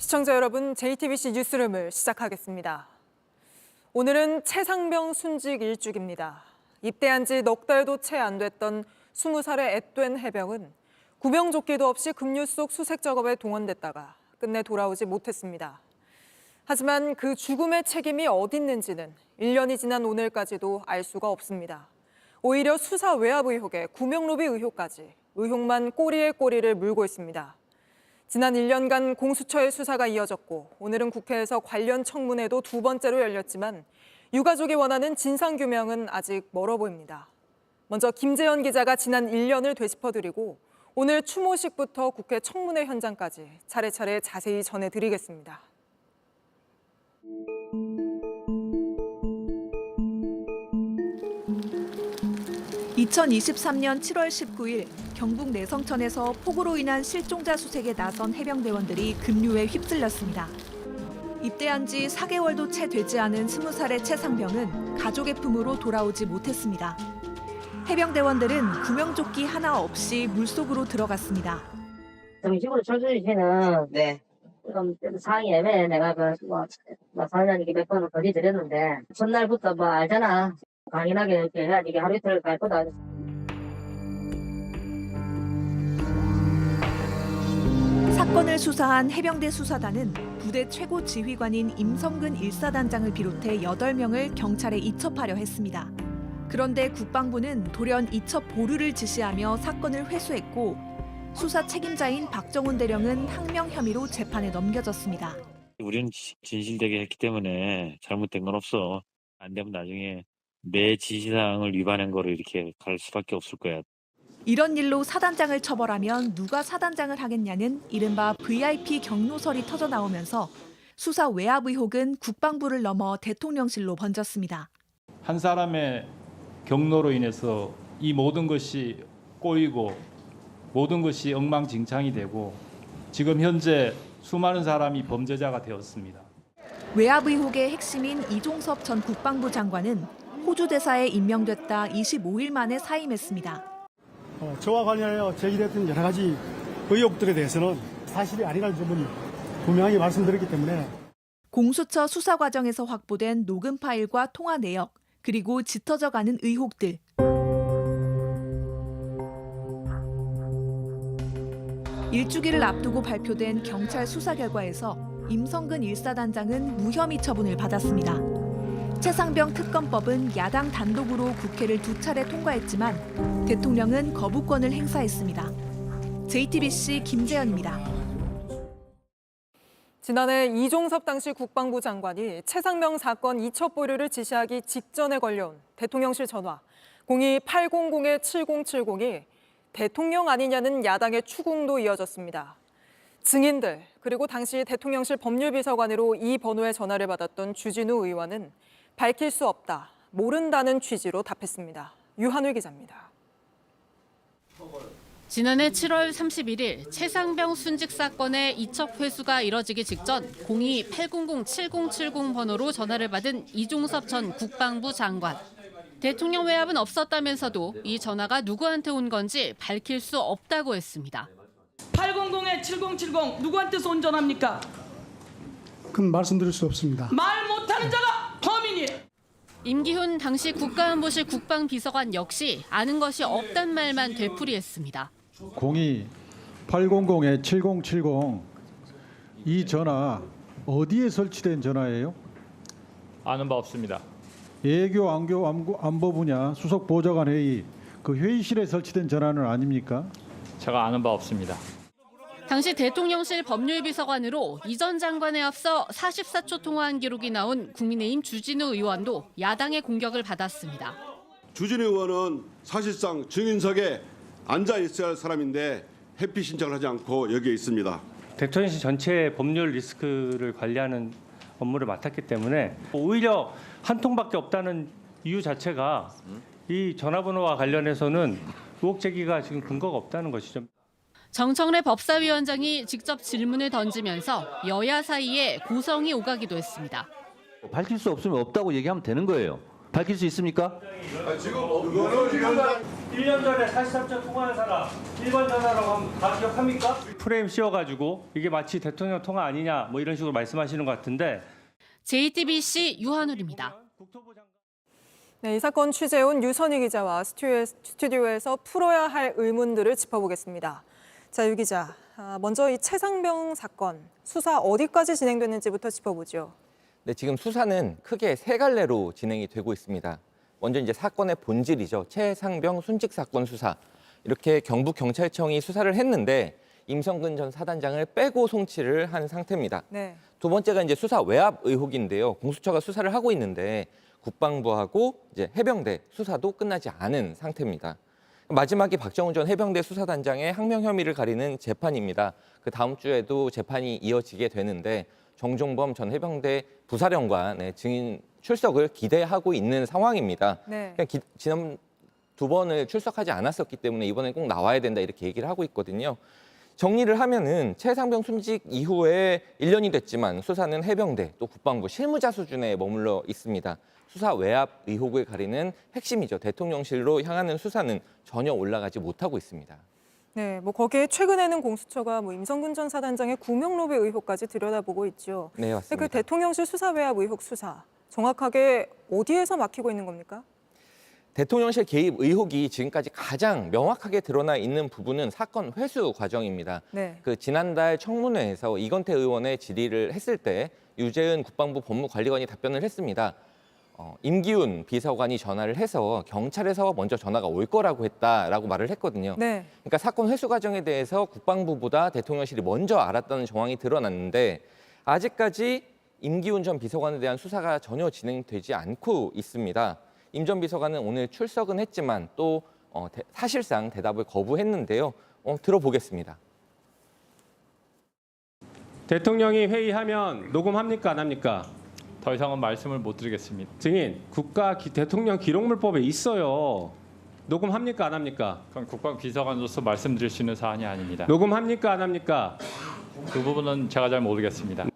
시청자 여러분, JTBC 뉴스룸을 시작하겠습니다. 오늘은 최상병 순직 일주기입니다. 입대한 지 넉 달도 채 안 됐던 20살의 앳된 해병은 구명조끼도 없이 급류 속 수색 작업에 동원됐다가 끝내 돌아오지 못했습니다. 하지만 그 죽음의 책임이 어딨는지는 1년이 지난 오늘까지도 알 수가 없습니다. 오히려 수사 외압 의혹에 구명로비 의혹까지 의혹만 꼬리에 꼬리를 물고 있습니다. 지난 1년간 공수처의 수사가 이어졌고 오늘은 국회에서 관련 청문회도 두 번째로 열렸지만 유가족이 원하는 진상규명은 아직 멀어 보입니다. 먼저 김재현 기자가 지난 1년을 되짚어드리고 오늘 추모식부터 국회 청문회 현장까지 차례차례 자세히 전해드리겠습니다. 2023년 7월 19일 경북 내성천에서 폭우로 인한 실종자 수색에 나선 해병대원들이 급류에 휩쓸렸습니다. 입대한 지 4개월도 채 되지 않은 20살의 최상병은 가족의 품으로 돌아오지 못했습니다. 해병대원들은 구명조끼 하나 없이 물속으로 들어갔습니다. 정식으로 철수시는 좀 상황이 애매해. 내가 사장님 몇 번을 거리드렸는데 전날부터 알잖아. 강인하게 이렇게 해야지 이게 하루 이틀 갈 거다. 사건을 수사한 해병대 수사단은 부대 최고 지휘관인 임성근 1사단장을 비롯해 8명을 경찰에 이첩하려 했습니다. 그런데 국방부는 돌연 이첩 보류를 지시하며 사건을 회수했고 수사 책임자인 박정훈 대령은 항명 혐의로 재판에 넘겨졌습니다. 우리는 진실되게 했기 때문에 잘못된 건 없어. 안 되면 나중에 내 지시사항을 위반한 거를 이렇게 갈 수밖에 없을 거야. 이런 일로 사단장을 처벌하면 누가 사단장을 하겠냐는 이른바 VIP 경로설이 터져 나오면서 수사 외압 의혹은 국방부를 넘어 대통령실로 번졌습니다. 한 사람의 경로로 인해서 이 모든 것이 꼬이고 모든 것이 엉망진창이 되고 지금 현재 수많은 사람이 범죄자가 되었습니다. 외압 의혹의 핵심인 이종섭 전 국방부 장관은 호주 대사에 임명됐다 25일 만에 사임했습니다. 저와 관련하여 제기됐던 여러 가지 의혹들에 대해서는 사실이 아니라는 점은 분명하게 말씀드렸기 때문에 공수처 수사 과정에서 확보된 녹음 파일과 통화 내역, 그리고 짙어져가는 의혹들. 일주기를 앞두고 발표된 경찰 수사 결과에서 임성근 1사단장은 무혐의 처분을 받았습니다. 최상병 특검법은 야당 단독으로 국회를 2차례 통과했지만 대통령은 거부권을 행사했습니다. JTBC 김재현입니다. 지난해 이종섭 당시 국방부 장관이 최상병 사건 이첩 보류를 지시하기 직전에 걸려온 대통령실 전화 02-800-7070이 대통령 아니냐는 야당의 추궁도 이어졌습니다. 증인들 그리고 당시 대통령실 법률비서관으로 이 번호의 전화를 받았던 주진우 의원은 밝힐 수 없다, 모른다는 취지로 답했습니다. 유한울 기자입니다. 지난해 7월 31일 최상병 순직 사건의 이첩 회수가 이뤄지기 직전 02-800-7070 번호로 전화를 받은 이종섭 전 국방부 장관. 대통령 외압은 없었다면서도 이 전화가 누구한테 온 건지 밝힐 수 없다고 했습니다. 800-7070 누구한테서 온 전화입니까? 그건 말씀드릴 수 없습니다. 말 못하는 자가 범인이에요. 임기훈 당시 국가안보실 국방비서관 역시 아는 것이 없단 말만 되풀이했습니다. 02-800-7070 이 전화 어디에 설치된 전화예요? 아는 바 없습니다. 외교 안보 분야 수석 보좌관 회의 그 회의실에 설치된 전화는 아닙니까? 제가 아는 바 없습니다. 당시 대통령실 법률비서관으로 이 전 장관에 앞서 44초 통화한 기록이 나온 국민의힘 주진우 의원도 야당의 공격을 받았습니다. 주진우 의원은 사실상 증인석에 앉아 있어야 할 사람인데 회피 신청을 하지 않고 여기에 있습니다. 대통령실 전체 법률 리스크를 관리하는 업무를 맡았기 때문에 오히려 한 통밖에 없다는 이유 자체가 이 전화번호와 관련해서는 의혹 제기가 지금 근거가 없다는 것이죠. 정청래 법사위원장이 직접 질문을 던지면서 여야 사이에 고성이 오가기도 했습니다. 밝힐 수 없으면 없다고 얘기하면 되는 거예요. 밝힐 수 있습니까? 1년 전에 43초 통화한 사람 1번 전화라고 하면 다 기억합니까? 프레임 씌워가지고 이게 마치 대통령 통화 아니냐 뭐 이런 식으로 말씀하시는 것 같은데. JTBC 유한울입니다. 네, 이 사건 취재온 유선희 기자와 스튜디오에서 풀어야 할 의문들을 짚어보겠습니다. 자, 유 기자, 먼저 이 최상병 사건 수사 어디까지 진행됐는지부터 짚어보죠. 네, 지금 수사는 크게 세 갈래로 진행이 되고 있습니다. 먼저 이제 사건의 본질이죠. 최상병 순직 사건 수사. 이렇게 경북경찰청이 수사를 했는데 임성근 전 사단장을 빼고 송치를 한 상태입니다. 네. 두 번째가 이제 수사 외압 의혹인데요. 공수처가 수사를 하고 있는데 국방부하고 이제 해병대 수사도 끝나지 않은 상태입니다. 마지막이 박정훈 전 해병대 수사단장의 항명 혐의를 가리는 재판입니다. 그 다음 주에도 재판이 이어지게 되는데 정종범 전 해병대 부사령관 증인 출석을 기대하고 있는 상황입니다. 네. 지난 두 번을 출석하지 않았었기 때문에 이번에 꼭 나와야 된다 이렇게 얘기를 하고 있거든요. 정리를 하면은 최상병 순직 이후에 1년이 됐지만 수사는 해병대 또 국방부 실무자 수준에 머물러 있습니다. 수사 외압 의혹을 가리는 핵심이죠. 대통령실로 향하는 수사는 전혀 올라가지 못하고 있습니다. 네, 뭐 거기에 최근에는 공수처가 뭐 임성근 전 사단장의 구명 로비 의혹까지 들여다보고 있죠. 네, 맞습니다. 그 대통령실 수사 외압 의혹 수사 정확하게 어디에서 막히고 있는 겁니까? 대통령실 개입 의혹이 지금까지 가장 명확하게 드러나 있는 부분은 사건 회수 과정입니다. 네. 그 지난달 청문회에서 이건태 의원의 질의를 했을 때 유재은 국방부 법무관리관이 답변을 했습니다. 임기훈 비서관이 전화를 해서 경찰에서 먼저 전화가 올 거라고 했다라고 말을 했거든요. 네. 그러니까 사건 회수 과정에 대해서 국방부보다 대통령실이 먼저 알았다는 정황이 드러났는데 아직까지 임기훈 전 비서관에 대한 수사가 전혀 진행되지 않고 있습니다. 임 전 비서관은 오늘 출석은 했지만 또 사실상 대답을 거부했는데요. 들어보겠습니다. 대통령이 회의하면 녹음합니까 안 합니까? 더 이상은 말씀을 못 드리겠습니다. 증인, 대통령 기록물법에 있어요. 녹음합니까 안 합니까? 그건 국방비서관으로서 말씀드릴 수 있는 사안이 아닙니다. 녹음합니까 안 합니까? 그 부분은 제가 잘 모르겠습니다.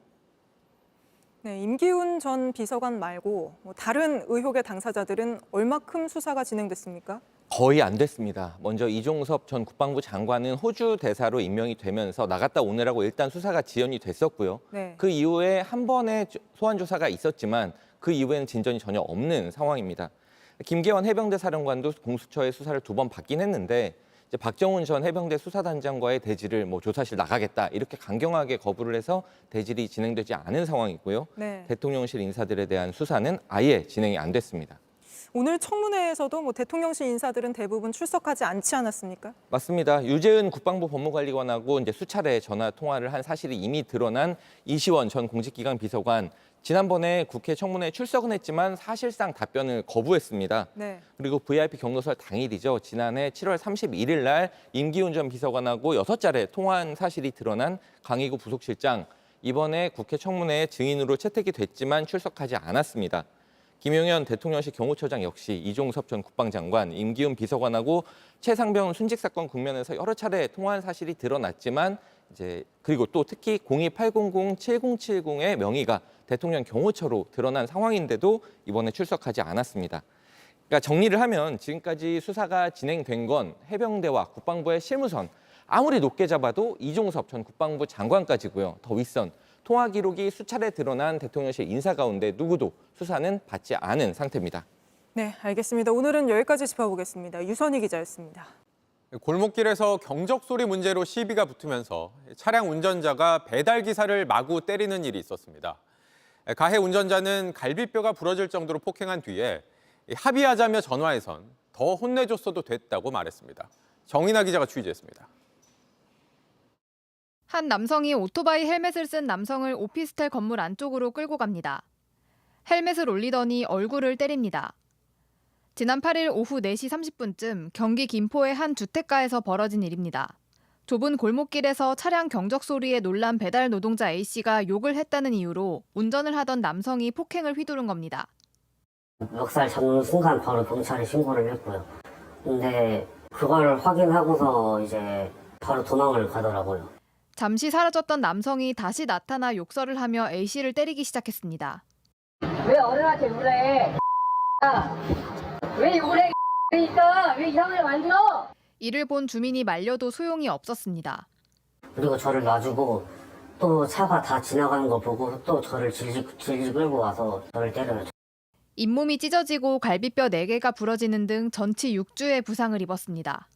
네, 임기훈 전 비서관 말고 뭐 다른 의혹의 당사자들은 얼마큼 수사가 진행됐습니까? 거의 안 됐습니다. 먼저 이종섭 전 국방부 장관은 호주 대사로 임명이 되면서 나갔다 오느라고 일단 수사가 지연이 됐었고요. 네. 그 이후에 한 번의 소환 조사가 있었지만 그 이후에는 진전이 전혀 없는 상황입니다. 김계원 해병대 사령관도 공수처의 수사를 2번 받긴 했는데 이제 박정훈 전 해병대 수사단장과의 대질을 조사실 나가겠다 이렇게 강경하게 거부를 해서 대질이 진행되지 않은 상황이고요. 네. 대통령실 인사들에 대한 수사는 아예 진행이 안 됐습니다. 오늘 청문회에서도 뭐 대통령실 인사들은 대부분 출석하지 않지 않았습니까? 맞습니다. 유재은 국방부 법무관리관하고 이제 수차례 전화 통화를 한 사실이 이미 드러난 이시원 전 공직기강 비서관 지난번에 국회 청문회에 출석은 했지만 사실상 답변을 거부했습니다. 네. 그리고 VIP 경로설 당일이죠. 지난해 7월 31일 날 임기훈 전 비서관하고 6차례 통화한 사실이 드러난 강희구 부속실장. 이번에 국회 청문회에 증인으로 채택이 됐지만 출석하지 않았습니다. 김용현 대통령실 경호처장 역시 이종섭 전 국방장관, 임기훈 비서관하고 최상병 순직 사건 국면에서 여러 차례 통화한 사실이 드러났지만 그리고 또 특히 02-800-7070의 명의가 대통령 경호처로 드러난 상황인데도 이번에 출석하지 않았습니다. 그러니까 정리를 하면 지금까지 수사가 진행된 건 해병대와 국방부의 실무선, 아무리 높게 잡아도 이종섭 전 국방부 장관까지고요. 더 윗선, 통화 기록이 수차례 드러난 대통령실 인사 가운데 누구도 수사는 받지 않은 상태입니다. 네, 알겠습니다. 오늘은 여기까지 짚어보겠습니다. 유선희 기자였습니다. 골목길에서 경적 소리 문제로 시비가 붙으면서 차량 운전자가 배달 기사를 마구 때리는 일이 있었습니다. 가해 운전자는 갈비뼈가 부러질 정도로 폭행한 뒤에 합의하자며 전화해선 더 혼내줬어도 됐다고 말했습니다. 정인아 기자가 취재했습니다. 한 남성이 오토바이 헬멧을 쓴 남성을 오피스텔 건물 안쪽으로 끌고 갑니다. 헬멧을 올리더니 얼굴을 때립니다. 지난 8일 오후 4시 30분쯤 경기 김포의 한 주택가에서 벌어진 일입니다. 좁은 골목길에서 차량 경적 소리에 놀란 배달 노동자 A씨가 욕을 했다는 이유로 운전을 하던 남성이 폭행을 휘두른 겁니다. 멱살 잡는 순간 바로 경찰에 신고를 했고요. 근데 그걸 확인하고서 이제 바로 도망을 가더라고요. 잠시 사라졌던 남성이 다시 나타나 욕설을 하며 A씨를 때리기 시작했습니다. 왜 어른한테 그래? 왜 욕을 해? 그러니까 왜 이상하게 만들어? 이를 본 주민이 말려도 소용이 없었습니다. 그리고 저를 놔주고 또 차가 다 지나가는 거 보고 또 저를 질질 끌고 와서 저를 때려요. 잇몸이 찢어지고 갈비뼈 4개가 부러지는 등 전치 6주의 부상을 입었습니다.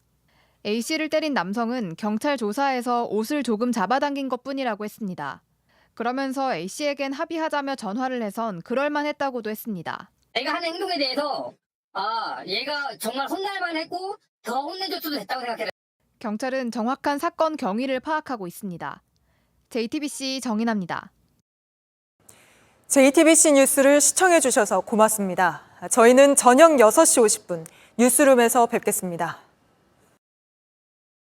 A씨를 때린 남성은 경찰 조사에서 옷을 조금 잡아당긴 것뿐이라고 했습니다. 그러면서 A씨에겐 합의하자며 전화를 해선 그럴만했다고도 했습니다. 내가 하는 행동에 대해서 얘가 정말 혼날만 했고 더 혼내줬어도 됐다고 생각해. 경찰은 정확한 사건 경위를 파악하고 있습니다. JTBC 정인아입니다. JTBC 뉴스를 시청해 주셔서 고맙습니다. 저희는 저녁 6시 50분 뉴스룸에서 뵙겠습니다.